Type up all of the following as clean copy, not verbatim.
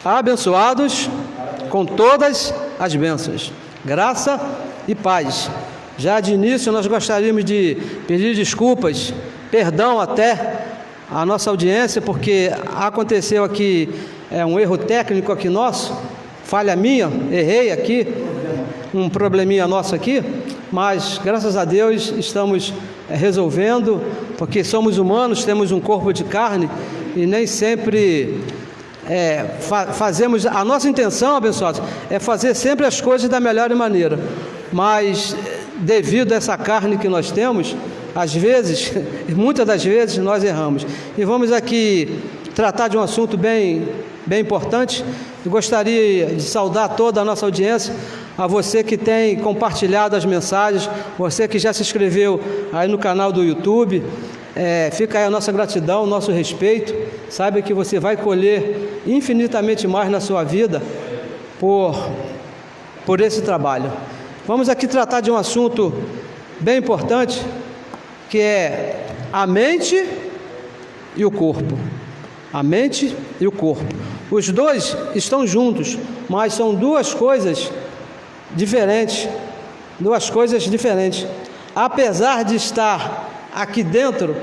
abençoados com todas as bênçãos, graça e paz. Já de início nós gostaríamos de pedir desculpas, perdão até à nossa audiência, porque aconteceu aqui um erro técnico aqui nosso, falha minha, errei aqui, um probleminha nosso aqui, mas graças a Deus estamos resolvendo, porque somos humanos, temos um corpo de carne e nem sempre fazemos, a nossa intenção, abençoados, é fazer sempre as coisas da melhor maneira, mas devido a essa carne que nós temos, às vezes, muitas das vezes nós erramos. E vamos aqui tratar de um assunto bem importante. Eu gostaria de saudar toda a nossa audiência, a você que tem compartilhado as mensagens, você que já se inscreveu aí no canal do YouTube, fica aí a nossa gratidão, o nosso respeito. Saiba que você vai colher infinitamente mais na sua vida por esse trabalho. Vamos aqui tratar de um assunto bem importante, que é a mente e o corpo. A mente e o corpo. Os dois estão juntos, mas são duas coisas diferentes. Apesar de estar aqui dentro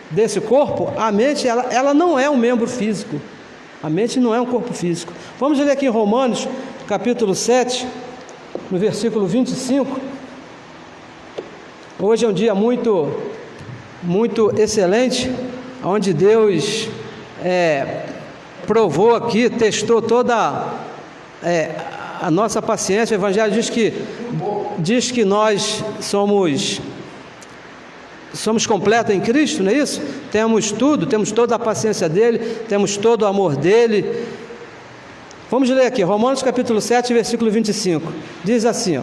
desse corpo, a mente ela não é um membro físico. A mente não é um corpo físico. Vamos ler aqui em Romanos, capítulo 7, no versículo 25. Hoje é um dia muito excelente, onde Deus provou aqui, testou toda a nossa paciência. O Evangelho diz que nós somos completos em Cristo, não é isso? Temos tudo, temos toda a paciência dele, temos todo o amor dele. Vamos ler aqui, Romanos capítulo 7, versículo 25. Diz assim, ó: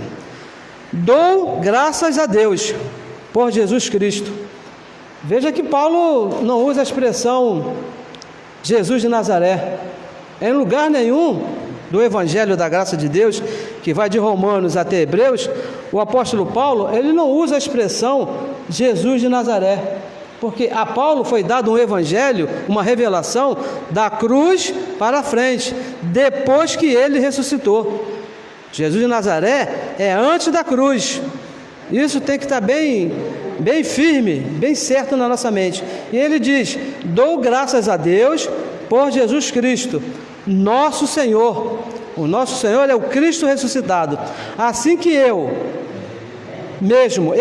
dou graças a Deus por Jesus Cristo. Veja que Paulo não usa a expressão Jesus de Nazaré. Em lugar nenhum do Evangelho da graça de Deus, que vai de Romanos até Hebreus, o apóstolo Paulo, ele não usa a expressão Jesus de Nazaré, porque a Paulo foi dado um evangelho, uma revelação da cruz para frente, depois que ele ressuscitou. Jesus de Nazaré é antes da cruz. Isso tem que estar bem firme, bem certo na nossa mente. E ele diz: dou graças a Deus por Jesus Cristo, nosso Senhor. O nosso Senhor é o Cristo ressuscitado. Assim que eu mesmo,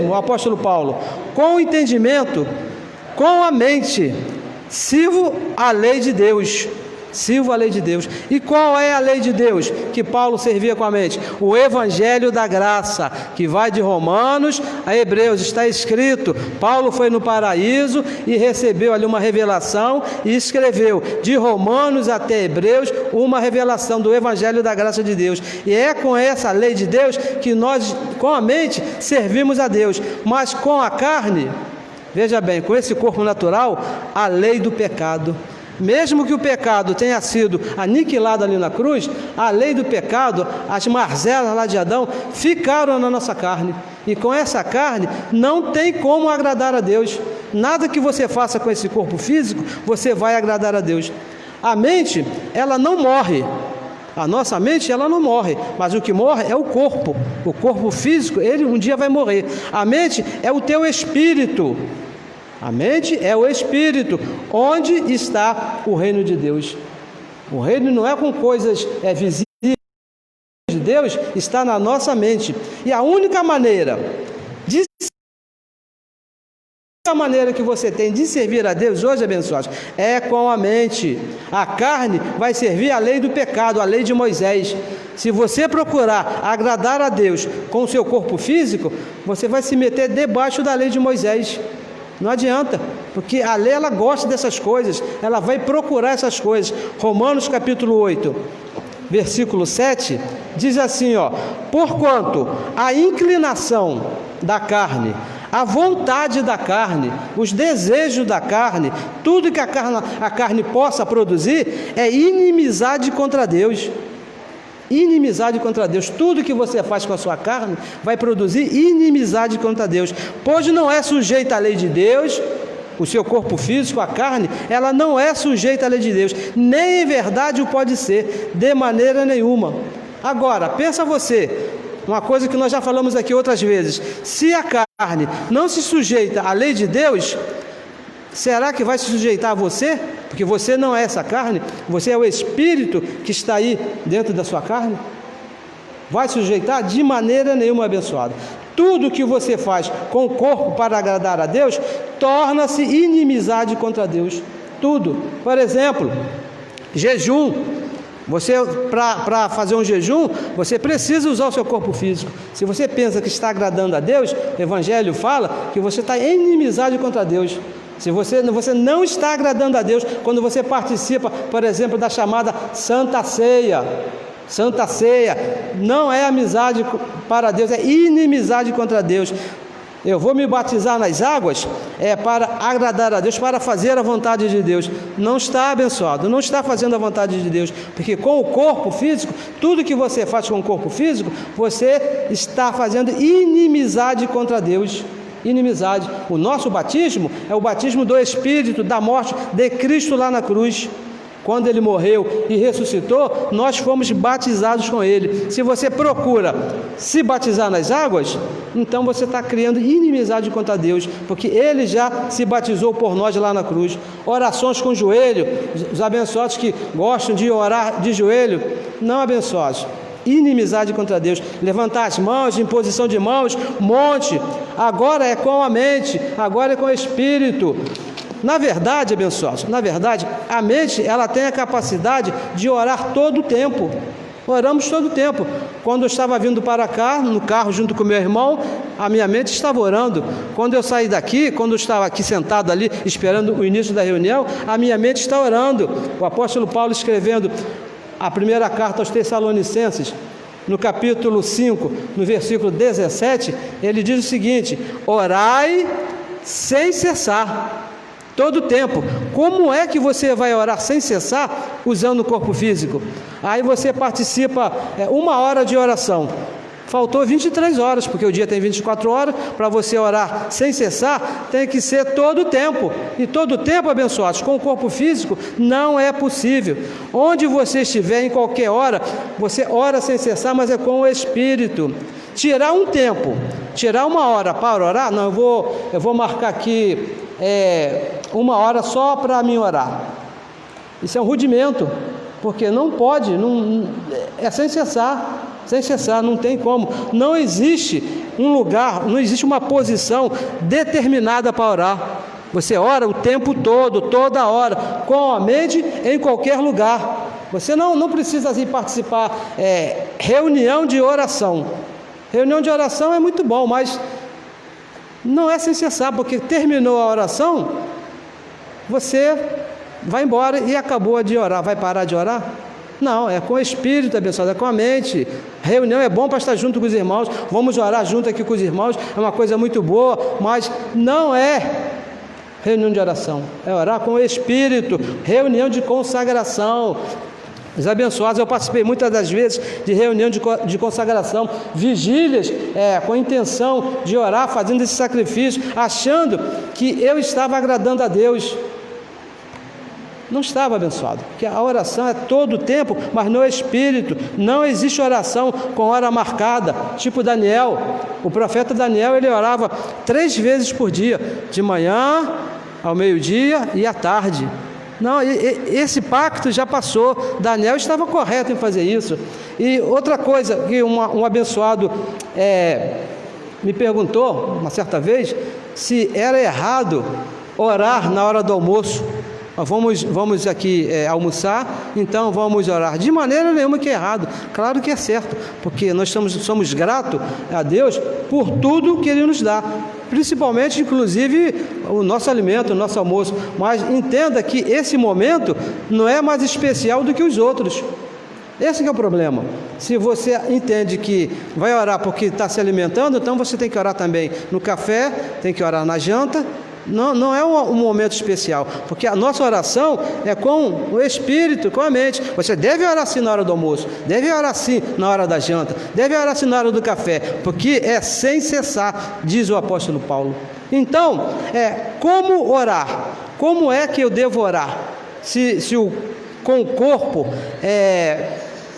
o apóstolo Paulo, com o entendimento, com a mente, sirvo a lei de Deus. E qual é a lei de Deus que Paulo servia com a mente? O Evangelho da graça, que vai de Romanos a Hebreus. Está escrito, Paulo foi no paraíso e recebeu ali uma revelação e escreveu de Romanos até Hebreus uma revelação do Evangelho da graça de Deus. E é com essa lei de Deus que nós, com a mente, servimos a Deus. Mas com a carne, veja bem, com esse corpo natural, a lei do pecado. Mesmo que o pecado tenha sido aniquilado ali na cruz, a lei do pecado, as mazelas lá de Adão, ficaram na nossa carne. E com essa carne, não tem como agradar a Deus. Nada que você faça com esse corpo físico, você vai agradar a Deus. A mente, ela não morre. A nossa mente, ela não morre. Mas o que morre é o corpo. O corpo físico, ele um dia vai morrer. A mente é o teu espírito. A mente é o espírito, onde está o reino de Deus. O reino não é com coisas visíveis de Deus, está na nossa mente. E a única maneira que você tem de servir a Deus hoje, abençoados, é com a mente. A carne vai servir a lei do pecado, a lei de Moisés. Se você procurar agradar a Deus com o seu corpo físico, você vai se meter debaixo da lei de Moisés. Não adianta, porque a lei ela gosta dessas coisas, ela vai procurar essas coisas. Romanos capítulo 8, versículo 7, diz assim, ó: porquanto a inclinação da carne, a vontade da carne, os desejos da carne, tudo que a carne possa produzir é inimizade contra Deus. Inimizade contra Deus. Tudo que você faz com a sua carne vai produzir inimizade contra Deus, pois não é sujeita à lei de Deus, o seu corpo físico, a carne, ela não é sujeita à lei de Deus, nem em verdade o pode ser, de maneira nenhuma. Agora, pensa você, uma coisa que nós já falamos aqui outras vezes, se a carne não se sujeita à lei de Deus, será que vai se sujeitar a você? Porque você não é essa carne, você é o Espírito que está aí dentro da sua carne. Vai se sujeitar? De maneira nenhuma, abençoado. Tudo que você faz com o corpo para agradar a Deus, torna-se inimizade contra Deus. Tudo. Por exemplo, jejum. Você, para fazer um jejum, você precisa usar o seu corpo físico. Se você pensa que está agradando a Deus, o Evangelho fala que você está em inimizade contra Deus. Se você não está agradando a Deus quando você participa, por exemplo, da chamada Santa Ceia. Santa Ceia não é amizade para Deus, é inimizade contra Deus. Eu vou me batizar nas águas para agradar a Deus, para fazer a vontade de Deus. Não está abençoado, não está fazendo a vontade de Deus, porque com o corpo físico, tudo que você faz com o corpo físico, você está fazendo inimizade contra Deus. Inimizade. O nosso batismo é o batismo do Espírito, da morte de Cristo lá na cruz. Quando Ele morreu e ressuscitou, nós fomos batizados com Ele. Se você procura se batizar nas águas, então você está criando inimizade contra Deus, porque Ele já se batizou por nós lá na cruz. Orações com joelho, os abençoados que gostam de orar de joelho, não abençoados. Inimizade contra Deus. Levantar as mãos, imposição de mãos, monte. Agora é com a mente, agora é com o Espírito. Na verdade, abençoados, a mente, ela tem a capacidade de orar todo o tempo. Oramos todo o tempo. Quando eu estava vindo para cá, no carro junto com meu irmão, a minha mente estava orando. Quando eu saí daqui, quando eu estava aqui sentado ali, esperando o início da reunião, a minha mente está orando. O apóstolo Paulo, escrevendo a primeira carta aos Tessalonicenses, no capítulo 5, no versículo 17, ele diz o seguinte: orai sem cessar. Todo tempo. Como é que você vai orar sem cessar usando o corpo físico? Aí você participa 1 hora de oração. Faltou 23 horas, porque o dia tem 24 horas. Para você orar sem cessar, tem que ser todo o tempo. E todo o tempo, abençoados, com o corpo físico, não é possível. Onde você estiver, em qualquer hora, você ora sem cessar, mas é com o Espírito. Tirar um tempo, tirar 1 hora para orar, não, eu vou marcar aqui 1 hora só para mim orar. Isso é um rudimento, porque não pode, é sem cessar, não tem como. Não existe um lugar, não existe uma posição determinada para orar. Você ora o tempo todo, toda hora, com a mente, em qualquer lugar. Você não precisa assim, participar, reunião de oração. Reunião de oração é muito bom, mas não é sem cessar, porque terminou a oração, você vai embora e acabou de orar. Vai parar de orar? Não, é com o Espírito, abençoado, é com a mente. Reunião é bom para estar junto com os irmãos, vamos orar junto aqui com os irmãos, é uma coisa muito boa, mas não é reunião de oração, é orar com o Espírito, reunião de consagração. Os abençoados, eu participei muitas das vezes de reunião de consagração, vigílias, com a intenção de orar, fazendo esse sacrifício, achando que eu estava agradando a Deus. Não estava, abençoado, porque a oração é todo o tempo, mas no Espírito. Não existe oração com hora marcada, tipo Daniel. O profeta Daniel, ele orava 3 vezes por dia, de manhã, ao meio-dia e à tarde. Não, esse pacto já passou. Daniel estava correto em fazer isso. E outra coisa que um abençoado me perguntou uma certa vez, se era errado orar na hora do almoço. Vamos aqui almoçar, então vamos orar. De maneira nenhuma que é errado, claro que é certo, porque nós somos gratos a Deus por tudo que Ele nos dá, principalmente, inclusive, o nosso alimento, o nosso almoço. Mas entenda que esse momento não é mais especial do que os outros. Esse que é o problema. Se você entende que vai orar porque está se alimentando, então você tem que orar também no café, tem que orar na janta Não é um momento especial, porque a nossa oração é com o Espírito, com a mente. Você deve orar assim na hora do almoço, deve orar assim na hora da janta, deve orar assim na hora do café, porque é sem cessar, diz o apóstolo Paulo. Então, como orar? Como é que eu devo orar? Com o corpo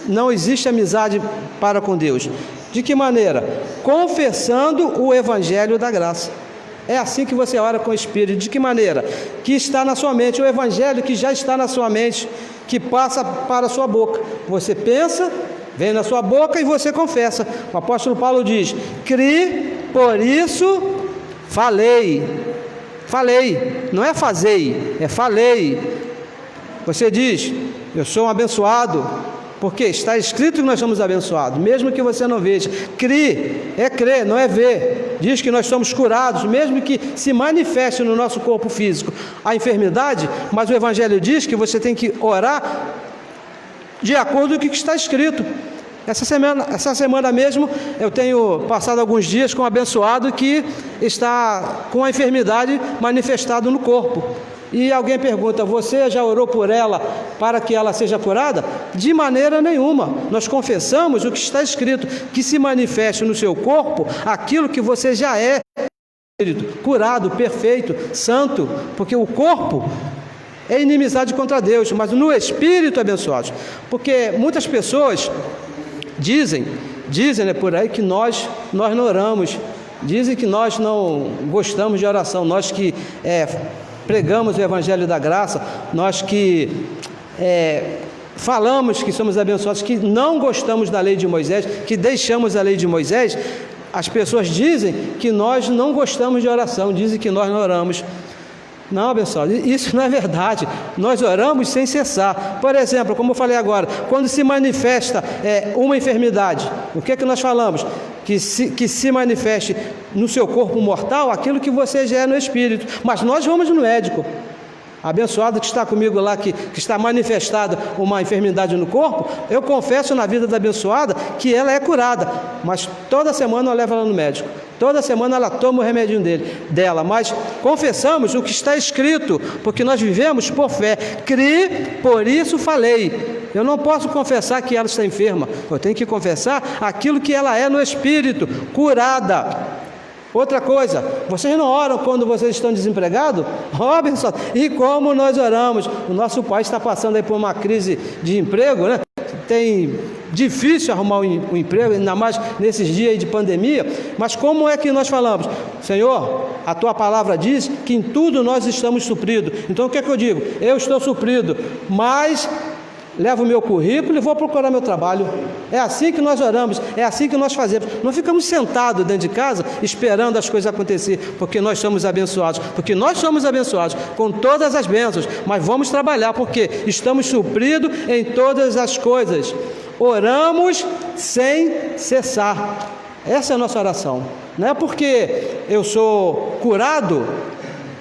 não existe amizade para com Deus. De que maneira? Confessando o Evangelho da graça. É assim que você ora com o Espírito. De que maneira? Que está na sua mente, o Evangelho que já está na sua mente, que passa para a sua boca. Você pensa, vem na sua boca e você confessa. O apóstolo Paulo diz: cri, por isso falei. Falei, não é fazei, é falei. Você diz: eu sou um abençoado, porque está escrito que nós somos abençoados, mesmo que você não veja. Cri, é crer, não é ver. Diz que nós somos curados, mesmo que se manifeste no nosso corpo físico a enfermidade, mas o Evangelho diz que você tem que orar de acordo com o que está escrito. Essa semana mesmo eu tenho passado alguns dias com um abençoado que está com a enfermidade manifestada no corpo. E alguém pergunta: você já orou por ela para que ela seja curada? De maneira nenhuma. Nós confessamos o que está escrito, que se manifeste no seu corpo aquilo que você já é, curado, perfeito, santo, porque o corpo é inimizade contra Deus, mas no espírito abençoados. Porque muitas pessoas dizem por aí que nós não oramos, dizem que nós não gostamos de oração, nós que pregamos o Evangelho da Graça, nós que falamos que somos abençoados, que não gostamos da lei de Moisés, que deixamos a lei de Moisés. As pessoas dizem que nós não gostamos de oração, dizem que nós não oramos. Não, abençoado, isso não é verdade. Nós oramos sem cessar. Por exemplo, como eu falei agora, quando se manifesta uma enfermidade, o que é que nós falamos? Que se manifeste no seu corpo mortal aquilo que você já é no espírito. Mas nós vamos no médico. Abençoado que está comigo lá, que está manifestada uma enfermidade no corpo, eu confesso na vida da abençoada que ela é curada, mas toda semana eu levo ela no médico, toda semana ela toma o remedinho dela, mas confessamos o que está escrito, porque nós vivemos por fé. Cri, por isso falei. Eu não posso confessar que ela está enferma, eu tenho que confessar aquilo que ela é no espírito, curada. Outra coisa, vocês não oram quando vocês estão desempregados? Ó, pessoal, e como nós oramos? O nosso país está passando aí por uma crise de emprego, né? Tem difícil arrumar um emprego, ainda mais nesses dias de pandemia. Mas como é que nós falamos? Senhor, a tua palavra diz que em tudo nós estamos supridos. Então o que é que eu digo? Eu estou suprido, mas levo o meu currículo e vou procurar meu trabalho. É assim que nós oramos, é assim que nós fazemos. Não ficamos sentados dentro de casa esperando as coisas acontecer, porque nós somos abençoados, com todas as bênçãos, mas vamos trabalhar, porque estamos supridos em todas as coisas. Oramos sem cessar. Essa é a nossa oração. Não é porque eu sou curado,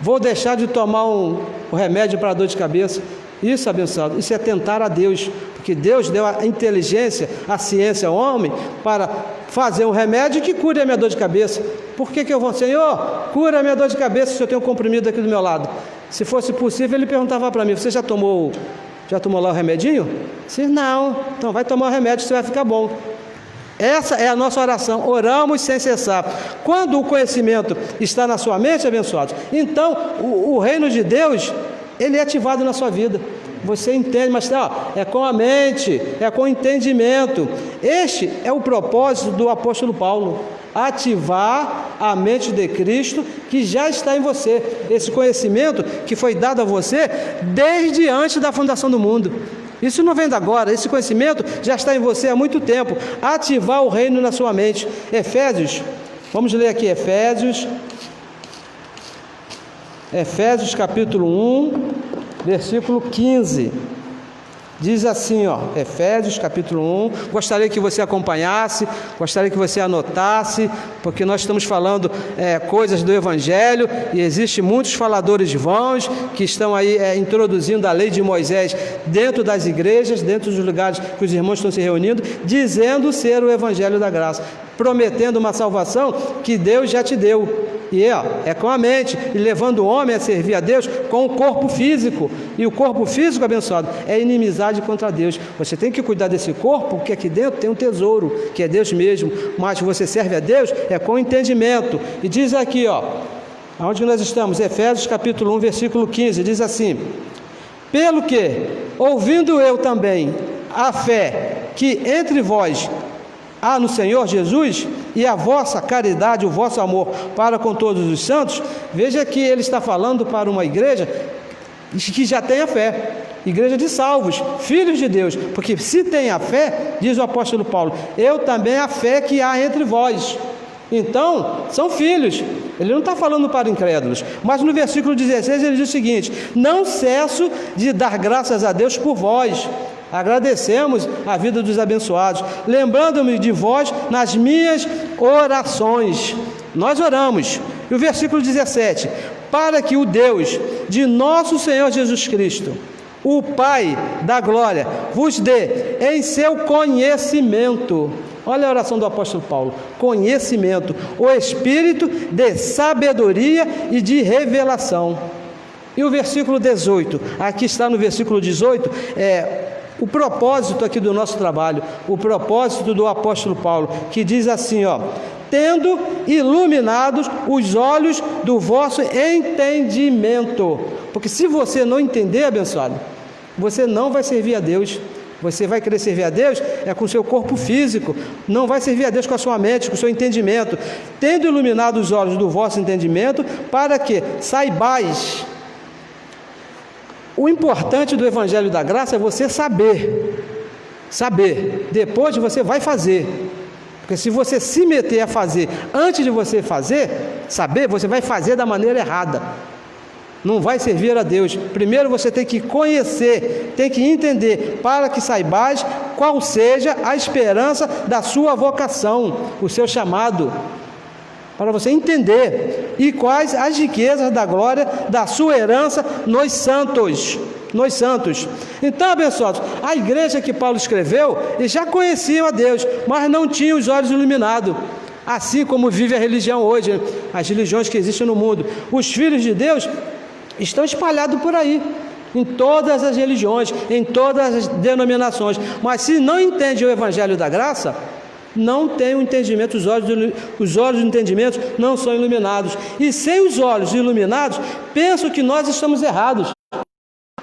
vou deixar de tomar um remédio para dor de cabeça. Isso, abençoado, isso é tentar a Deus, porque Deus deu a inteligência, a ciência ao homem para fazer um remédio que cure a minha dor de cabeça. Por que eu vou, Senhor, cura a minha dor de cabeça se eu tenho um comprimido aqui do meu lado? Se fosse possível, ele perguntava para mim: você já tomou lá o remedinho? Sim, não. Então vai tomar o remédio, você vai ficar bom. Essa é a nossa oração, oramos sem cessar. Quando o conhecimento está na sua mente, abençoados, então o reino de Deus, ele é ativado na sua vida. Você entende, mas é com a mente, é com o entendimento. Este é o propósito do apóstolo Paulo: ativar a mente de Cristo que já está em você. Esse conhecimento que foi dado a você desde antes da fundação do mundo. Isso não vem de agora, esse conhecimento já está em você há muito tempo. Ativar o reino na sua mente. Efésios, vamos ler aqui Efésios capítulo 1, versículo 15, diz assim, Efésios capítulo 1, gostaria que você acompanhasse, gostaria que você anotasse, porque nós estamos falando coisas do Evangelho, e existem muitos faladores vãos que estão aí introduzindo a lei de Moisés dentro das igrejas, dentro dos lugares que os irmãos estão se reunindo, dizendo ser o Evangelho da graça, prometendo uma salvação que Deus já te deu. E é com a mente, e levando o homem a servir a Deus com o corpo físico. E o corpo físico, abençoado, é inimizade contra Deus. Você tem que cuidar desse corpo, porque aqui dentro tem um tesouro, que é Deus mesmo. Mas você serve a Deus é com entendimento. E diz aqui, onde nós estamos? Efésios capítulo 1, versículo 15, diz assim: pelo que, ouvindo eu também a fé que entre vós há no Senhor Jesus, e a vossa caridade, o vosso amor para com todos os santos. Veja que ele está falando para uma igreja que já tem a fé, igreja de salvos, filhos de Deus, porque se tem a fé, diz o apóstolo Paulo, eu também a fé que há entre vós. Então, são filhos. Ele não está falando para incrédulos, mas no versículo 16 ele diz o seguinte: não cesso de dar graças a Deus por vós. Agradecemos a vida dos abençoados, lembrando-me de vós nas minhas orações. Nós oramos. E o versículo 17: para que o Deus de nosso Senhor Jesus Cristo, o Pai da glória, vos dê em seu conhecimento. Olha a oração do apóstolo Paulo: conhecimento, o espírito de sabedoria e de revelação. E o versículo 18, aqui está no versículo 18, o propósito aqui do nosso trabalho, o propósito do apóstolo Paulo, que diz assim, tendo iluminados os olhos do vosso entendimento. Porque se você não entender, abençoado, você não vai servir a Deus. Você vai querer servir a Deus com o seu corpo físico, não vai servir a Deus com a sua mente, com o seu entendimento. Tendo iluminado os olhos do vosso entendimento, para que saibais. O importante do Evangelho da Graça é você saber. Depois você vai fazer. Porque se você se meter a fazer antes de você saber, você vai fazer da maneira errada. Não vai servir a Deus. Primeiro você tem que conhecer, tem que entender, para que saibais qual seja a esperança da sua vocação, o seu chamado. Para você entender, e quais as riquezas da glória da sua herança nos santos. Então, abençoados, a igreja que Paulo escreveu, eles já conheciam a Deus, mas não tinham os olhos iluminados. Assim como vive a religião hoje, as religiões que existem no mundo. Os filhos de Deus estão espalhados por aí, em todas as religiões, em todas as denominações. Mas se não entende o Evangelho da Graça, não tem o entendimento, os olhos do entendimento não são iluminados. E sem os olhos iluminados, penso que nós estamos errados.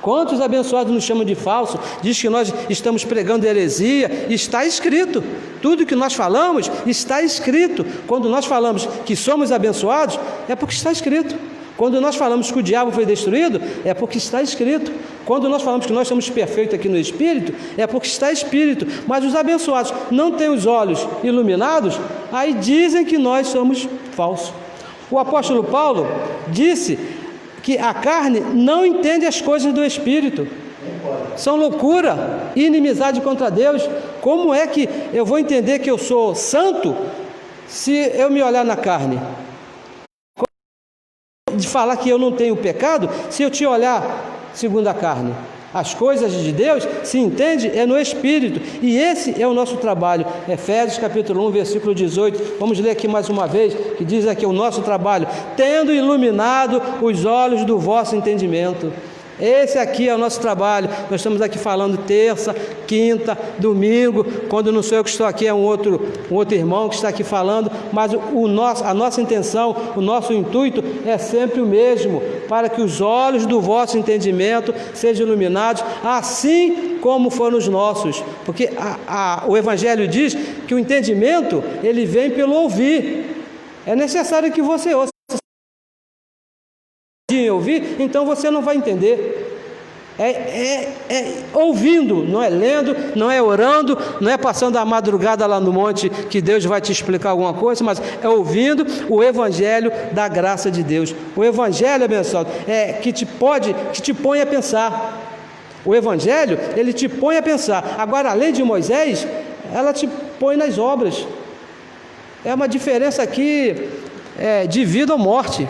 Quantos abençoados nos chamam de falso, diz que nós estamos pregando heresia. Está escrito, tudo que nós falamos está escrito. Quando nós falamos que somos abençoados, é porque está escrito. Quando nós falamos que o diabo foi destruído, é porque está escrito. Quando nós falamos que nós somos perfeitos aqui no Espírito, é porque está Espírito. Mas os abençoados não têm os olhos iluminados, aí dizem que nós somos falsos. O apóstolo Paulo disse que a carne não entende as coisas do Espírito. São loucura e inimizade contra Deus. Como é que eu vou entender que eu sou santo se eu me olhar na carne? De falar que eu não tenho pecado se eu te olhar segundo a carne. As coisas de Deus se entende no Espírito, e esse é o nosso trabalho. Efésios capítulo 1, versículo 18, vamos ler aqui mais uma vez, que diz aqui o nosso trabalho: tendo iluminado os olhos do vosso entendimento. Esse aqui é o nosso trabalho. Nós estamos aqui falando terça, quinta, domingo. Quando não sou eu que estou aqui, é um outro irmão que está aqui falando. Mas a nossa intenção, o nosso intuito é sempre o mesmo: para que os olhos do vosso entendimento sejam iluminados, assim como foram os nossos. Porque o Evangelho diz que o entendimento, ele vem pelo ouvir. É necessário que você ouça. Ouvir, então você não vai entender. Ouvindo, não é lendo, não é orando, não é passando a madrugada lá no monte que Deus vai te explicar alguma coisa, mas é ouvindo o Evangelho da graça de Deus. O Evangelho, abençoado, que te põe a pensar. O Evangelho, ele te põe a pensar. Agora, a lei de Moisés, ela te põe nas obras. É uma diferença aqui de vida ou morte.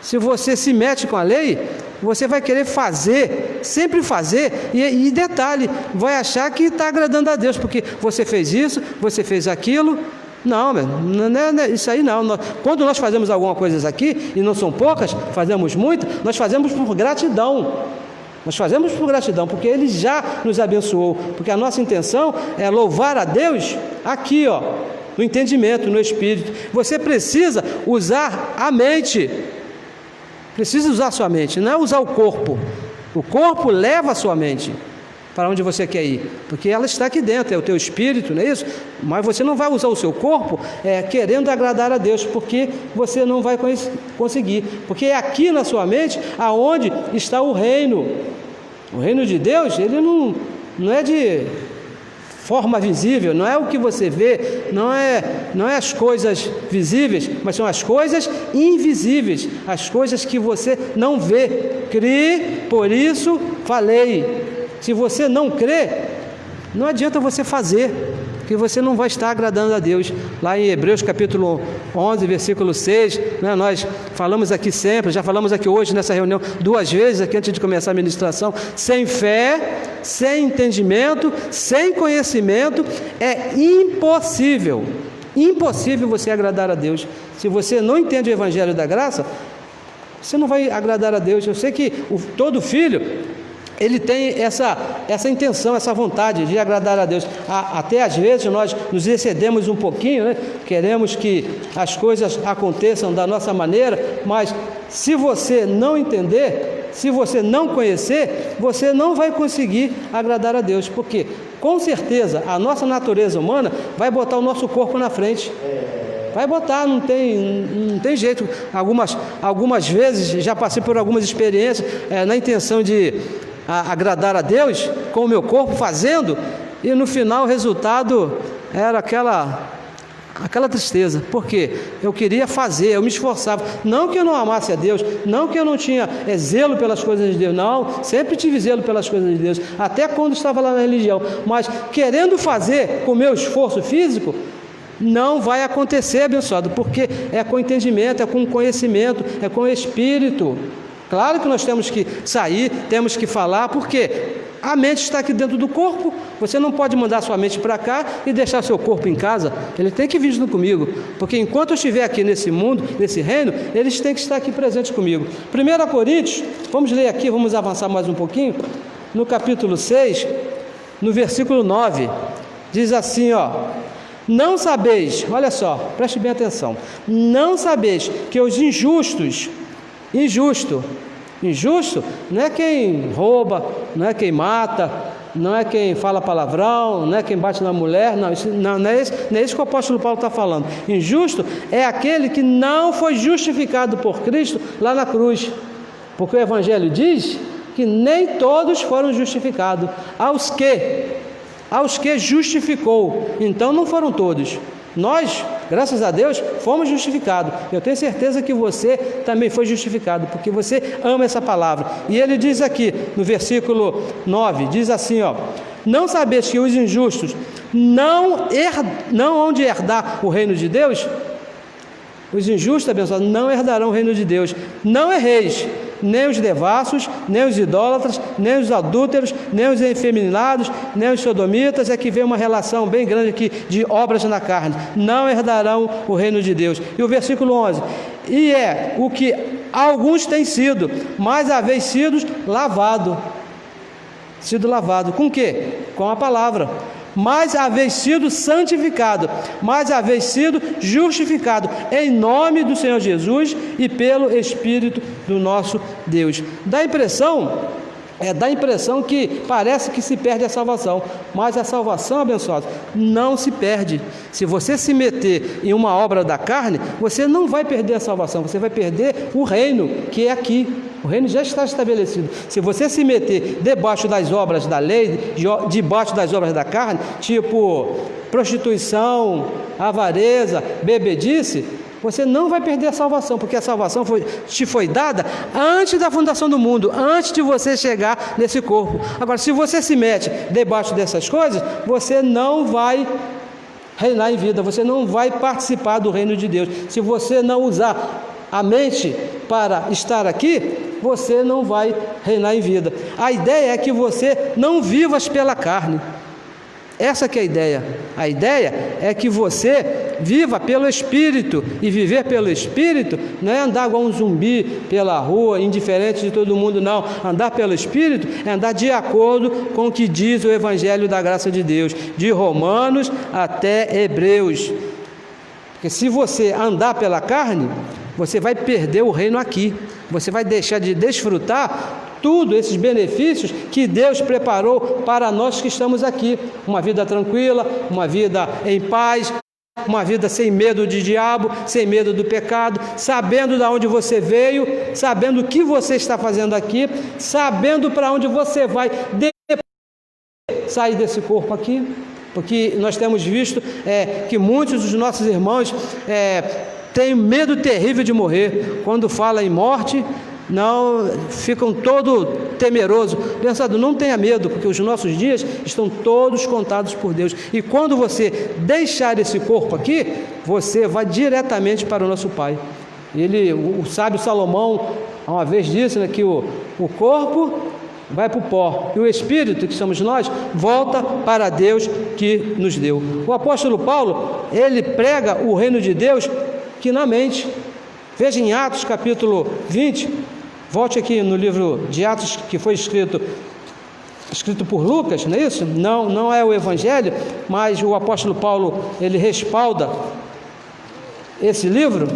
Se você se mete com a lei, você vai querer fazer, sempre fazer, e detalhe, vai achar que está agradando a Deus, porque você fez isso, você fez aquilo, Não, não é isso aí não. Quando nós fazemos alguma coisa aqui, e não são poucas, fazemos muito, nós fazemos por gratidão. Nós fazemos por gratidão, porque Ele já nos abençoou. Porque a nossa intenção é louvar a Deus aqui, ó, no entendimento, no espírito. Você precisa usar a mente. Precisa usar a sua mente, não é usar o corpo. O corpo leva a sua mente para onde você quer ir, porque ela está aqui dentro, é o teu espírito, não é isso? Mas você não vai usar o seu corpo querendo agradar a Deus, porque você não vai conseguir, porque é aqui na sua mente aonde está o reino. O reino de Deus, ele não é de forma visível, não é o que você vê, não é as coisas visíveis, mas são as coisas invisíveis, as coisas que você não vê. Crê, por isso falei. Se você não crê, não adianta você fazer, porque você não vai estar agradando a Deus. Lá em Hebreus capítulo 11, versículo 6, né, nós falamos aqui sempre, já falamos aqui hoje nessa reunião 2 vezes, aqui antes de começar a ministração, sem fé, sem entendimento, sem conhecimento, é impossível você agradar a Deus. Se você não entende o Evangelho da Graça, você não vai agradar a Deus. Eu sei que todo filho, ele tem essa intenção, essa vontade de agradar a Deus. Até às vezes nós nos excedemos um pouquinho, né? Queremos que as coisas aconteçam da nossa maneira, mas se você não entender, se você não conhecer, você não vai conseguir agradar a Deus, porque com certeza a nossa natureza humana vai botar o nosso corpo na frente. Vai botar, não tem jeito. Algumas vezes já passei por algumas experiências na intenção de agradar a Deus com o meu corpo fazendo, e no final o resultado era aquela tristeza, porque eu queria fazer, eu me esforçava, não que eu não amasse a Deus, não que eu não tinha zelo pelas coisas de Deus, não, sempre tive zelo pelas coisas de Deus, até quando estava lá na religião, mas querendo fazer com o meu esforço físico, não vai acontecer, abençoado, porque é com entendimento, é com conhecimento, é com espírito. Claro que nós temos que sair, temos que falar, porque a mente está aqui dentro do corpo. Você não pode mandar sua mente para cá e deixar seu corpo em casa. Ele tem que vir junto comigo, porque enquanto eu estiver aqui nesse mundo, nesse reino, eles têm que estar aqui presentes comigo. 1 Coríntios, vamos ler aqui, vamos avançar mais um pouquinho, no capítulo 6, no versículo 9, diz assim, ó: não sabeis, olha só, preste bem atenção, não sabeis que os injusto não é quem rouba, não é quem mata, não é quem fala palavrão, não é quem bate na mulher, não é isso que o apóstolo Paulo está falando. Injusto é aquele que não foi justificado por Cristo lá na cruz, porque o Evangelho diz que nem todos foram justificados, aos que justificou, então não foram todos. Nós, graças a Deus, fomos justificados. Eu tenho certeza que você também foi justificado, porque você ama essa palavra. E ele diz aqui, no versículo 9, diz assim, ó: não sabeis que os injustos não hão de herdar o reino de Deus? Os injustos, abençoados, não herdarão o reino de Deus. Não erreis, nem os devassos, nem os idólatras, nem os adúlteros, nem os efeminados, nem os sodomitas. É que vem uma relação bem grande aqui de obras na carne. Não herdarão o reino de Deus. E o versículo 11: e é o que alguns têm sido, mas haveis sido lavado. Sido lavado com o quê? Com a palavra. Mas haveis sido santificado, mas haveis sido justificado em nome do Senhor Jesus e pelo Espírito do nosso Deus. Dá a impressão que parece que se perde a salvação, mas a salvação, abençoada, não se perde. Se você se meter em uma obra da carne, você não vai perder a salvação, você vai perder o reino que é aqui. O reino já está estabelecido. Se você se meter debaixo das obras da lei, debaixo das obras da carne, tipo prostituição, avareza, bebedice, você não vai perder a salvação, porque a salvação te foi dada antes da fundação do mundo, antes de você chegar nesse corpo. Agora, se você se mete debaixo dessas coisas, você não vai reinar em vida, você não vai participar do reino de Deus. Se você não usar a mente para estar aqui, você não vai reinar em vida. A ideia é que você não vivas pela carne. Essa que é a ideia. A ideia é que você viva pelo Espírito, e viver pelo Espírito não é andar igual um zumbi pela rua, indiferente de todo mundo, não. Andar pelo Espírito é andar de acordo com o que diz o Evangelho da graça de Deus, de Romanos até Hebreus. Porque se você andar pela carne, você vai perder o reino aqui, você vai deixar de desfrutar tudo esses benefícios que Deus preparou para nós que estamos aqui. Uma vida tranquila, uma vida em paz, uma vida sem medo de diabo, sem medo do pecado, sabendo de onde você veio, sabendo o que você está fazendo aqui, sabendo para onde você vai sair desse corpo aqui. Porque nós temos visto que muitos dos nossos irmãos têm medo terrível de morrer. Quando fala em morte, não ficam todo temerosos, pensando, não tenha medo, porque os nossos dias estão todos contados por Deus. E quando você deixar esse corpo aqui, você vai diretamente para o nosso Pai. O sábio Salomão uma vez disse, né, que o corpo vai para o pó, e o Espírito, que somos nós, volta para Deus que nos deu. O apóstolo Paulo, ele prega o reino de Deus que na mente. Veja em Atos capítulo 20, volte aqui no livro de Atos, que foi escrito por Lucas, não é isso? Não é o Evangelho, mas o apóstolo Paulo, ele respalda esse livro.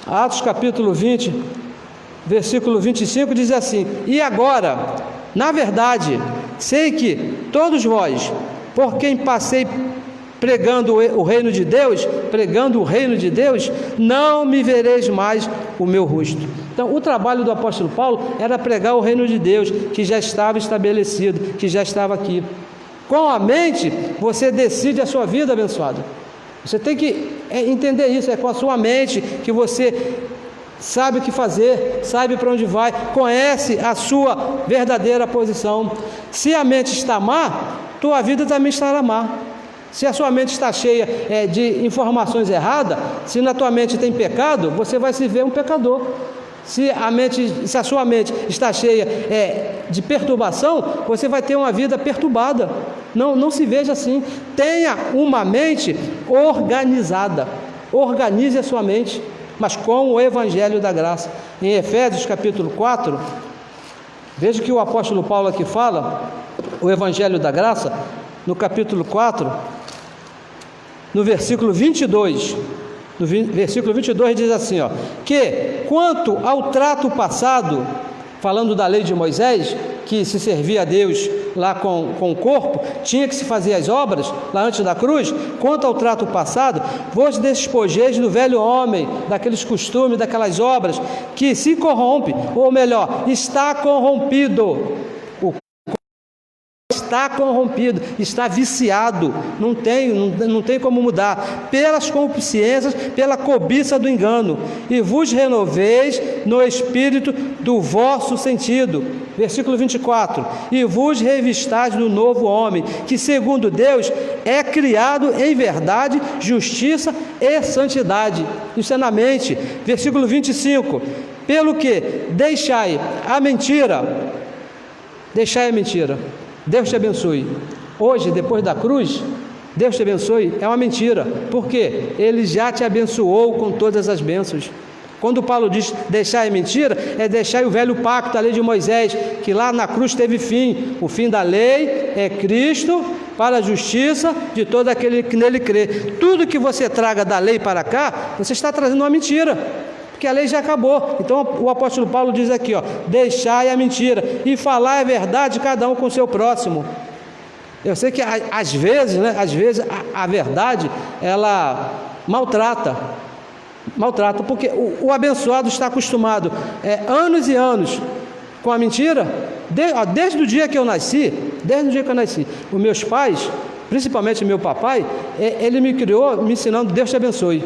Atos capítulo 20, versículo 25, diz assim: e agora, na verdade, sei que todos vós, por quem passei pregando o reino de Deus, não me vereis mais o meu rosto. Então, o trabalho do apóstolo Paulo era pregar o reino de Deus, que já estava estabelecido, que já estava aqui. Com a mente, você decide a sua vida, abençoado. Você tem que entender isso, é com a sua mente que você sabe o que fazer, sabe para onde vai, conhece a sua verdadeira posição. Se a mente está má, tua vida também estará má. Se a sua mente está cheia de informações erradas, se na tua mente tem pecado, você vai se ver um pecador. Se a sua mente está cheia de perturbação, você vai ter uma vida perturbada. Não se veja assim. Tenha uma mente organizada. Organize a sua mente, mas com o Evangelho da graça. Em Efésios capítulo 4, veja que o apóstolo Paulo aqui fala, o Evangelho da graça, no capítulo 4, no versículo 22, diz assim, que quanto ao trato passado, falando da lei de Moisés, que se servia a Deus lá com o corpo, tinha que se fazer as obras lá antes da cruz. Quanto ao trato passado, vos despojeis do velho homem, daqueles costumes, daquelas obras, que se corrompe, ou melhor, está corrompido. Está corrompido, está viciado, não tem como mudar, pelas concupiscências, pela cobiça do engano, e vos renoveis no espírito do vosso sentido. Versículo 24: e vos revistais do novo homem, que segundo Deus é criado em verdade, justiça e santidade. Isso é na mente. Versículo 25: pelo que deixai a mentira. Deus te abençoe. Hoje, depois da cruz, Deus te abençoe é uma mentira. Por quê? Ele já te abençoou com todas as bênçãos. Quando Paulo diz deixar é mentira, é deixar o velho pacto, a lei de Moisés, que lá na cruz teve fim. O fim da lei é Cristo para a justiça de todo aquele que nele crê. Tudo que você traga da lei para cá, você está trazendo uma mentira, porque a lei já acabou. Então o apóstolo Paulo diz aqui, deixai a mentira e falar a verdade, cada um com o seu próximo. Eu sei que às vezes a verdade, ela maltrata, porque o abençoado está acostumado anos e anos com a mentira, desde o dia que eu nasci, os meus pais, principalmente meu papai, ele me criou me ensinando, Deus te abençoe.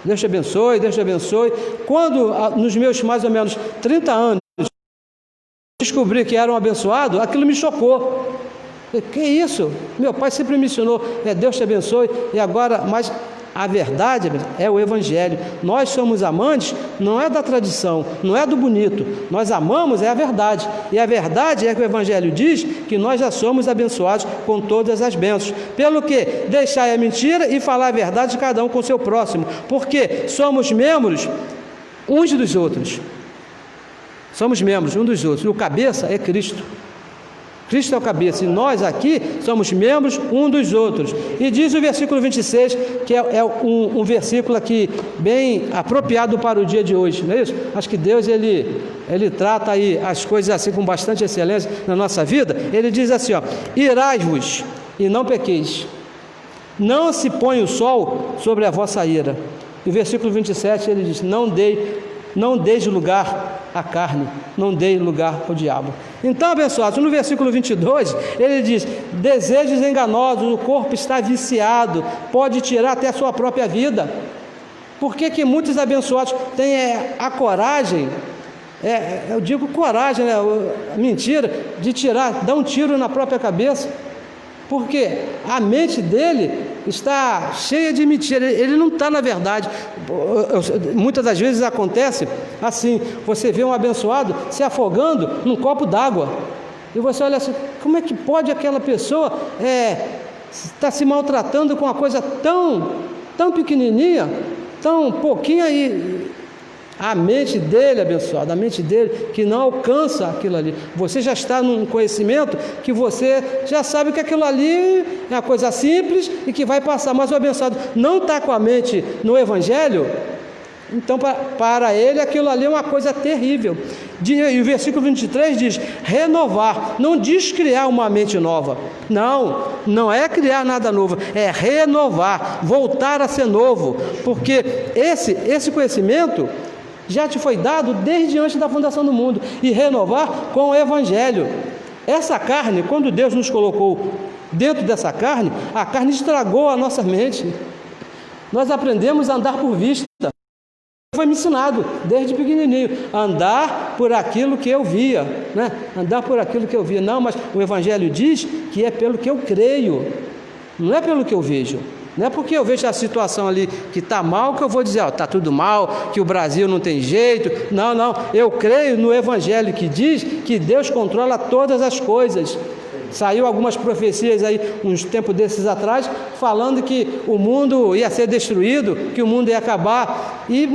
Deus te abençoe, Deus te abençoe. Quando, nos meus mais ou menos 30 anos, descobri que era um abençoado, aquilo me chocou. Que isso? Meu pai sempre me ensinou, Deus te abençoe, e agora, mas A verdade é o Evangelho. Nós somos amantes, não é da tradição, não é do bonito. Nós amamos é a verdade. E a verdade é que o Evangelho diz que nós já somos abençoados com todas as bênçãos. Pelo que? Deixar a mentira e falar a verdade de cada um com o seu próximo. Porque somos membros uns dos outros. Somos membros uns dos outros. E o cabeça é Cristo. Cristo é o cabeça, e nós aqui somos membros um dos outros. E diz o versículo 26, que é um versículo aqui bem apropriado para o dia de hoje, não é isso? Acho que Deus, ele trata aí as coisas assim com bastante excelência na nossa vida. Ele diz assim, ó: irai-vos e não pequeis, não se põe o sol sobre a vossa ira. E o versículo 27, ele diz: não deis lugar à carne, não dei lugar ao diabo. Então, abençoados, no versículo 22, ele diz: desejos enganosos, o corpo está viciado, pode tirar até a sua própria vida. Por que muitos abençoados têm a coragem, eu digo coragem, né, mentira, de dar um tiro na própria cabeça? Porque a mente dele está cheia de mentira, ele não está na verdade. Muitas das vezes acontece assim: você vê um abençoado se afogando num copo d'água, e você olha assim, como é que pode aquela pessoa estar se maltratando com uma coisa tão pequenininha, tão pouquinha aí? A mente dele, abençoado, a mente dele que não alcança aquilo ali. Você já está num conhecimento que você já sabe que aquilo ali é uma coisa simples e que vai passar, mas o abençoado não está com a mente no Evangelho, então para ele aquilo ali é uma coisa terrível. E o versículo 23 diz: renovar, não diz criar uma mente nova, não é criar nada novo, é renovar, voltar a ser novo, porque esse conhecimento já te foi dado desde antes da fundação do mundo, e renovar com o Evangelho. Essa carne, quando Deus nos colocou dentro dessa carne, a carne estragou a nossa mente. Nós aprendemos a andar por vista. Foi me ensinado desde pequenininho, andar por aquilo que eu via, né? Andar por aquilo que eu via. Não, mas o Evangelho diz que é pelo que eu creio, não é pelo que eu vejo. Não é porque eu vejo a situação ali que está mal que eu vou dizer, está tudo mal, que o Brasil não tem jeito. Não, eu creio no Evangelho que diz que Deus controla todas as coisas. Saiu algumas profecias aí, uns tempos desses atrás, falando que o mundo ia ser destruído, que o mundo ia acabar, e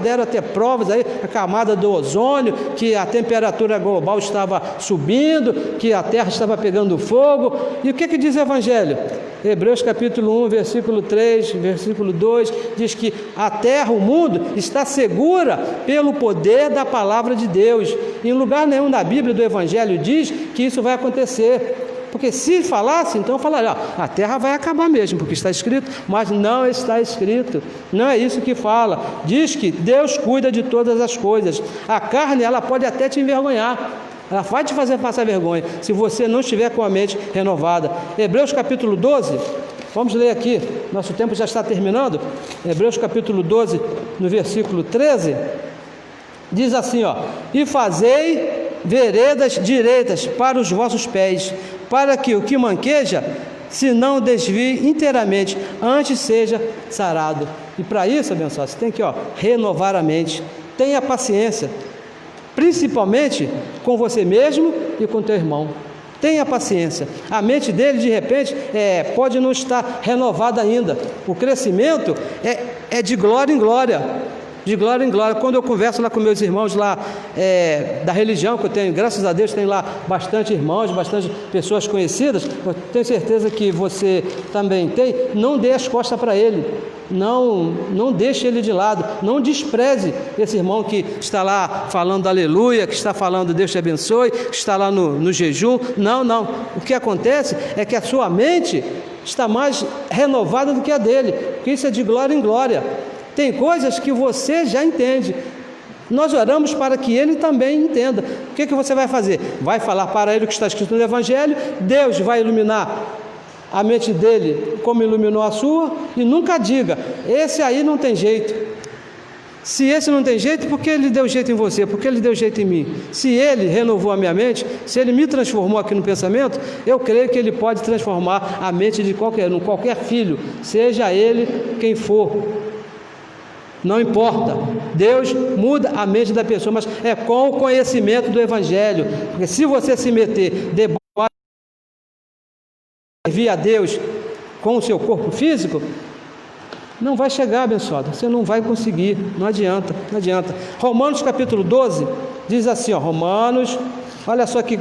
deram até provas aí, a camada do ozônio, que a temperatura global estava subindo, que a terra estava pegando fogo. E o que diz o Evangelho? Hebreus capítulo 1, versículo 3, versículo 2, diz que a terra, o mundo, está segura pelo poder da palavra de Deus. Em lugar nenhum da Bíblia, do Evangelho, diz que isso vai acontecer. Porque se falasse, então eu falaria, a terra vai acabar mesmo, porque está escrito, mas não está escrito. Não é isso que fala. Diz que Deus cuida de todas as coisas. A carne, ela pode até te envergonhar. Ela vai te fazer passar vergonha, se você não estiver com a mente renovada. Hebreus capítulo 12, vamos ler aqui, nosso tempo já está terminando. Hebreus capítulo 12, no versículo 13, diz assim, e fazei veredas direitas para os vossos pés, para que o que manqueja se não desvie inteiramente, antes seja sarado. E para isso, abençoado, você tem que renovar a mente. Tenha paciência, principalmente com você mesmo e com teu irmão. Tenha paciência. A mente dele, de repente, pode não estar renovada ainda. O crescimento é de glória em glória. De glória em glória. Quando eu converso lá com meus irmãos lá da religião que eu tenho, graças a Deus tem lá bastante irmãos, bastante pessoas conhecidas, eu tenho certeza que você também tem. Não dê as costas para ele, não deixe ele de lado, não despreze esse irmão que está lá falando aleluia, que está falando Deus te abençoe, que está lá no jejum. Não, o que acontece é que a sua mente está mais renovada do que a dele, porque isso é de glória em glória. Tem coisas que você já entende. Nós oramos para que ele também entenda. O que você vai fazer? Vai falar para ele o que está escrito no Evangelho. Deus vai iluminar a mente dele como iluminou a sua. E nunca diga, esse aí não tem jeito. Se esse não tem jeito, por que ele deu jeito em você? Por que ele deu jeito em mim? Se ele renovou a minha mente, se ele me transformou aqui no pensamento, eu creio que ele pode transformar a mente de qualquer filho, seja ele quem for. Não importa, Deus muda a mente da pessoa, mas é com o conhecimento do Evangelho. Porque se você se meter debaixo de servir a Deus com o seu corpo físico, não vai chegar, abençoado, você não vai conseguir, não adianta. Romanos capítulo 12 diz assim, Romanos, olha só que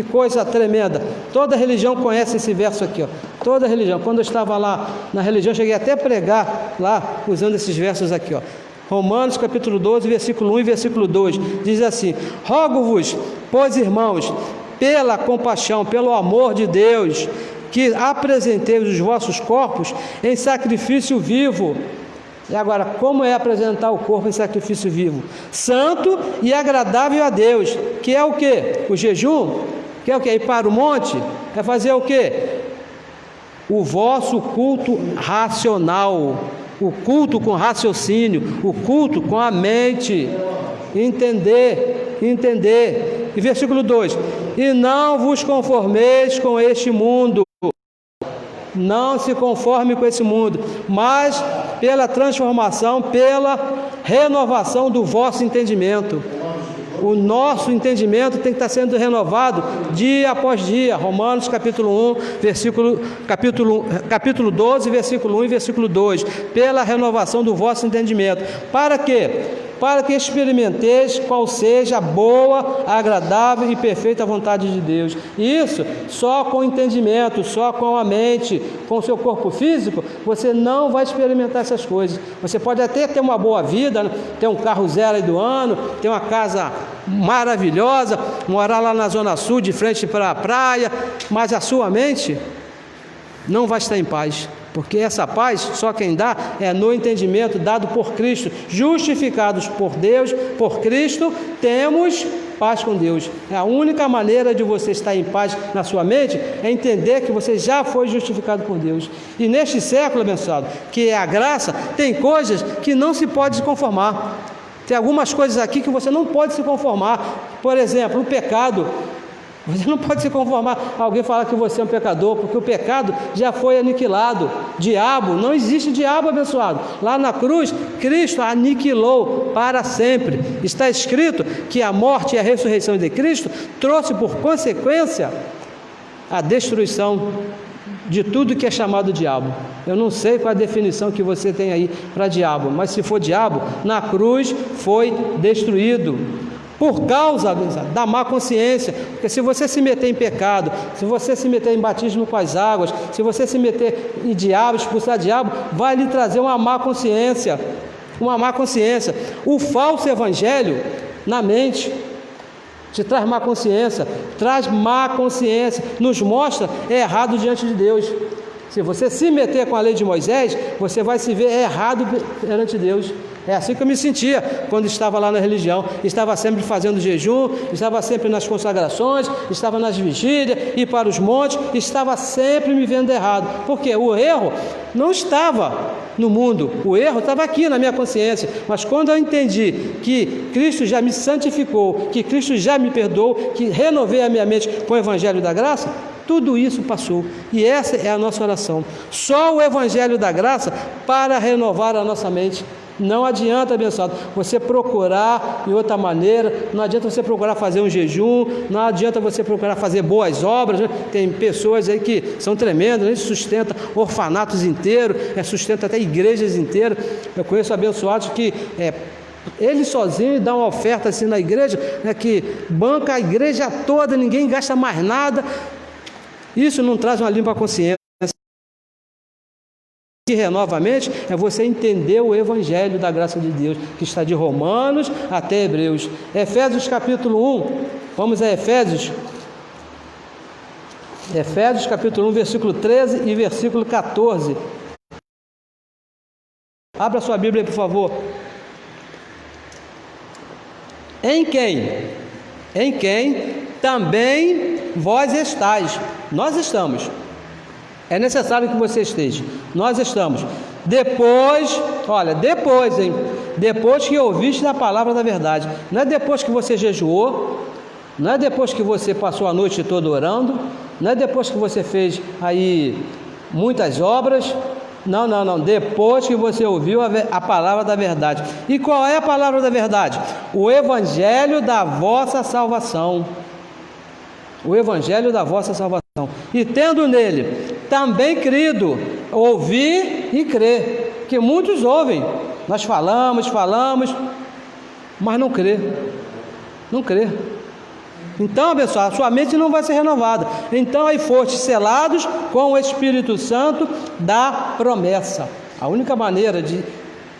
coisa tremenda, toda religião conhece esse verso aqui, toda religião. Quando eu estava lá na religião, cheguei até a pregar lá, usando esses versos aqui, Romanos capítulo 12, versículo 1 e versículo 2, diz assim: rogo-vos, pois irmãos, pela compaixão, pelo amor de Deus, que apresenteis os vossos corpos em sacrifício vivo. E agora, como é apresentar o corpo em sacrifício vivo? Santo e agradável a Deus, que é o quê? O jejum? Que é o quê? Ir para o monte? É fazer o quê? O vosso culto racional, o culto com raciocínio, o culto com a mente, entender. E versículo 2: e não vos conformeis com este mundo, não se conforme com esse mundo, mas pela transformação, pela renovação do vosso entendimento. O nosso entendimento tem que estar sendo renovado dia após dia. Romanos capítulo 1, capítulo 12, versículo 1 e versículo 2. Pela renovação do vosso entendimento. Para quê? Para que experimenteis qual seja a boa, agradável e perfeita vontade de Deus. E isso só com entendimento, só com a mente, com o seu corpo físico, você não vai experimentar essas coisas. Você pode até ter uma boa vida, né? Ter um carro zero aí do ano, ter uma casa maravilhosa, morar lá na Zona Sul, de frente para a praia, mas a sua mente não vai estar em paz. Porque essa paz, só quem dá é no entendimento dado por Cristo. Justificados por Deus, por Cristo, temos paz com Deus. É a única maneira de você estar em paz na sua mente, é entender que você já foi justificado por Deus. E neste século, abençoado, que é a graça, tem coisas que não se pode se conformar. Tem algumas coisas aqui que você não pode se conformar. Por exemplo, o pecado. Você não pode se conformar a alguém falar que você é um pecador, porque o pecado já foi aniquilado. Diabo, não existe diabo, abençoado. Lá na cruz, Cristo aniquilou para sempre. Está escrito que a morte e a ressurreição de Cristo trouxe por consequência a destruição de tudo que é chamado diabo. Eu não sei qual a definição que você tem aí para diabo, mas se for diabo, na cruz foi destruído. Por causa da má consciência, porque se você se meter em pecado, se você se meter em batismo com as águas, se você se meter em diabo, expulsar diabo, vai lhe trazer uma má consciência, O falso evangelho na mente te traz má consciência, nos mostra errado diante de Deus. Se você se meter com a lei de Moisés, você vai se ver errado perante Deus. É assim que eu me sentia quando estava lá na religião. Estava sempre fazendo jejum, estava sempre nas consagrações, estava nas vigílias, ir para os montes, estava sempre me vendo errado. Porque o erro não estava no mundo, o erro estava aqui na minha consciência. Mas quando eu entendi que Cristo já me santificou, que Cristo já me perdoou, que renovei a minha mente com o Evangelho da Graça, tudo isso passou. E essa é a nossa oração. Só o Evangelho da Graça para renovar a nossa mente. Não adianta, abençoado, você procurar de outra maneira, não adianta você procurar fazer um jejum, não adianta você procurar fazer boas obras, né? Tem pessoas aí que são tremendas, né? Sustenta orfanatos inteiros, sustenta até igrejas inteiras. Eu conheço abençoados que ele sozinho dá uma oferta assim na igreja, né, que banca a igreja toda, ninguém gasta mais nada. Isso não traz uma limpa consciência. Que renova a mente é você entender o Evangelho da graça de Deus, que está de Romanos até Hebreus. Efésios capítulo 1, vamos a Efésios capítulo 1, versículo 13 e versículo 14. Abra sua Bíblia, por favor. Em quem também vós estáis. Nós estamos. É necessário que você esteja. Nós estamos. Depois que ouviste a palavra da verdade. Não é depois que você jejuou, não é depois que você passou a noite toda orando, não é depois que você fez aí muitas obras, Não. Depois que você ouviu a palavra da verdade. E qual é a palavra da verdade? O evangelho da vossa salvação. O evangelho da vossa salvação. E tendo nele também crido, ouvir e crer. Que muitos ouvem. Nós falamos, mas não crê. Não crê. Então, pessoal, a sua mente não vai ser renovada. Então, aí foste selados com o Espírito Santo da promessa. A única maneira de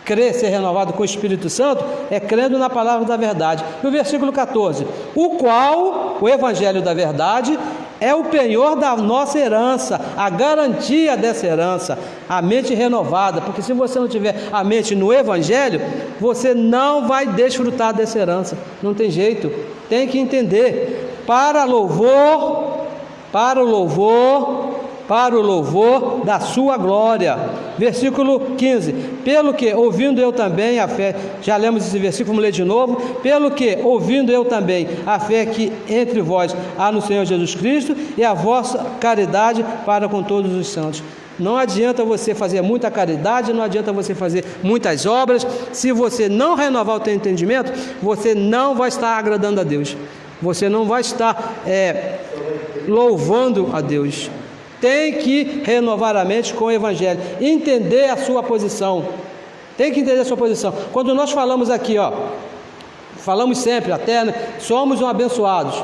crer, ser renovado com o Espírito Santo, é crendo na palavra da verdade. No versículo 14, o qual, o Evangelho da verdade, é o penhor da nossa herança, a garantia dessa herança, a mente renovada, porque se você não tiver a mente no Evangelho, você não vai desfrutar dessa herança, não tem jeito, tem que entender, para o louvor da sua glória. Versículo 15, pelo que, ouvindo eu também a fé, já lemos esse versículo, vamos ler de novo, pelo que, ouvindo eu também a fé que entre vós há no Senhor Jesus Cristo e a vossa caridade para com todos os santos. Não adianta você fazer muita caridade, não adianta você fazer muitas obras, se você não renovar o teu entendimento, você não vai estar agradando a Deus, você não vai estar louvando a Deus. Tem que renovar a mente com o Evangelho, entender a sua posição, tem que entender a sua posição. Quando nós falamos aqui, falamos sempre até, né, somos abençoados,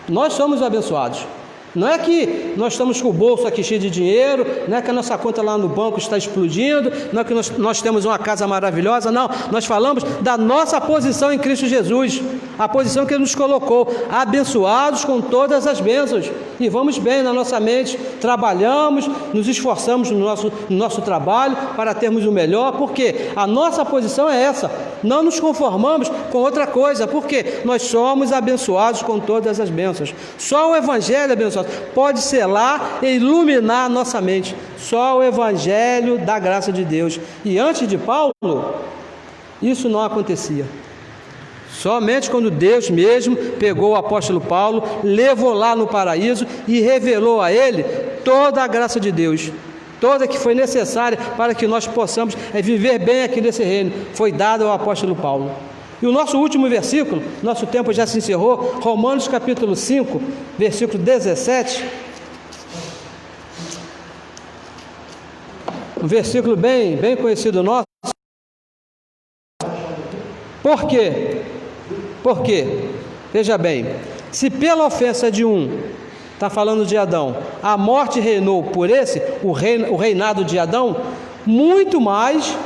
nós somos abençoados. Não é que nós estamos com o bolso aqui cheio de dinheiro, não é que a nossa conta lá no banco está explodindo, não é que nós temos uma casa maravilhosa, não. Nós falamos da nossa posição em Cristo Jesus, a posição que Ele nos colocou, abençoados com todas as bênçãos, e vamos bem na nossa mente, trabalhamos, nos esforçamos no nosso trabalho para termos o melhor, porque a nossa posição é essa, não nos conformamos com outra coisa, porque nós somos abençoados com todas as bênçãos. Só o Evangelho, abençoado, pode selar e iluminar a nossa mente. Só o Evangelho da graça de Deus. E antes de Paulo, isso não acontecia. Somente quando Deus mesmo pegou o apóstolo Paulo, levou lá no paraíso e revelou a ele toda a graça de Deus, toda que foi necessária para que nós possamos viver bem aqui nesse reino, foi dada ao apóstolo Paulo. E o nosso último versículo, nosso tempo já se encerrou, Romanos capítulo 5, versículo 17, um versículo bem conhecido nosso. Por quê? Porque, veja bem, se pela ofensa de um, está falando de Adão, a morte reinou por esse, o reinado de Adão, muito mais,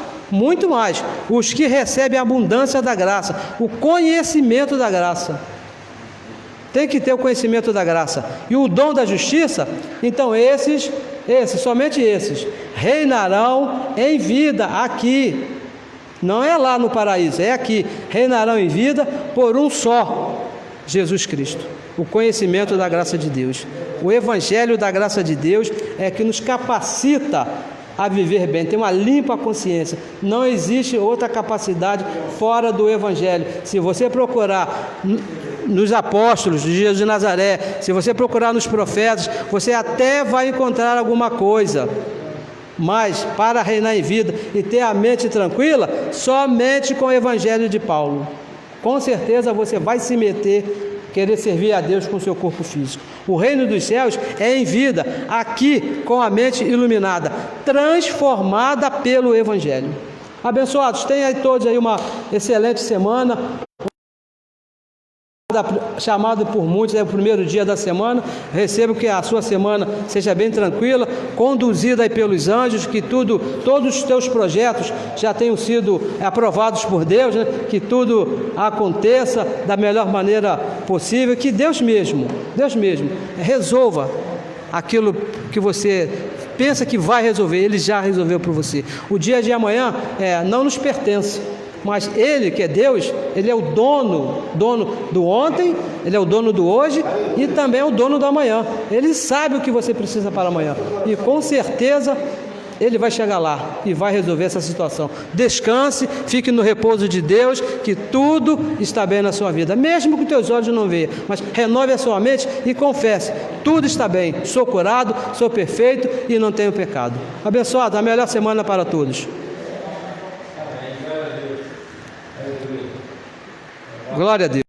os que recebem a abundância da graça, o conhecimento da graça. Tem que ter o conhecimento da graça. E o dom da justiça, então somente esses, reinarão em vida aqui. Não é lá no paraíso, é aqui. Reinarão em vida por um só, Jesus Cristo. O conhecimento da graça de Deus. O Evangelho da graça de Deus é que nos capacita a viver bem, tem uma limpa consciência. Não existe outra capacidade fora do Evangelho. Se você procurar nos apóstolos de Jesus de Nazaré, se você procurar nos profetas, você até vai encontrar alguma coisa. Mas para reinar em vida e ter a mente tranquila, somente com o Evangelho de Paulo. Com certeza você vai se meter, querer servir a Deus com o seu corpo físico. O reino dos céus é em vida, aqui com a mente iluminada, transformada pelo Evangelho. Abençoados, tenham aí todos aí uma excelente semana. Chamado por muitos, é o primeiro dia da semana. Recebo que a sua semana seja bem tranquila, conduzida aí pelos anjos, que todos os teus projetos já tenham sido aprovados por Deus, né? Que tudo aconteça da melhor maneira possível, que Deus mesmo resolva aquilo que você pensa que vai resolver, Ele já resolveu por você. O dia de amanhã não nos pertence, mas Ele, que é Deus, Ele é o dono do ontem, Ele é o dono do hoje e também é o dono do amanhã. Ele sabe o que você precisa para amanhã. E com certeza Ele vai chegar lá e vai resolver essa situação. Descanse, fique no repouso de Deus, que tudo está bem na sua vida, mesmo que os teus olhos não vejam, mas renove a sua mente e confesse, tudo está bem, sou curado, sou perfeito e não tenho pecado. Abençoado, a melhor semana para todos. Glória a Deus.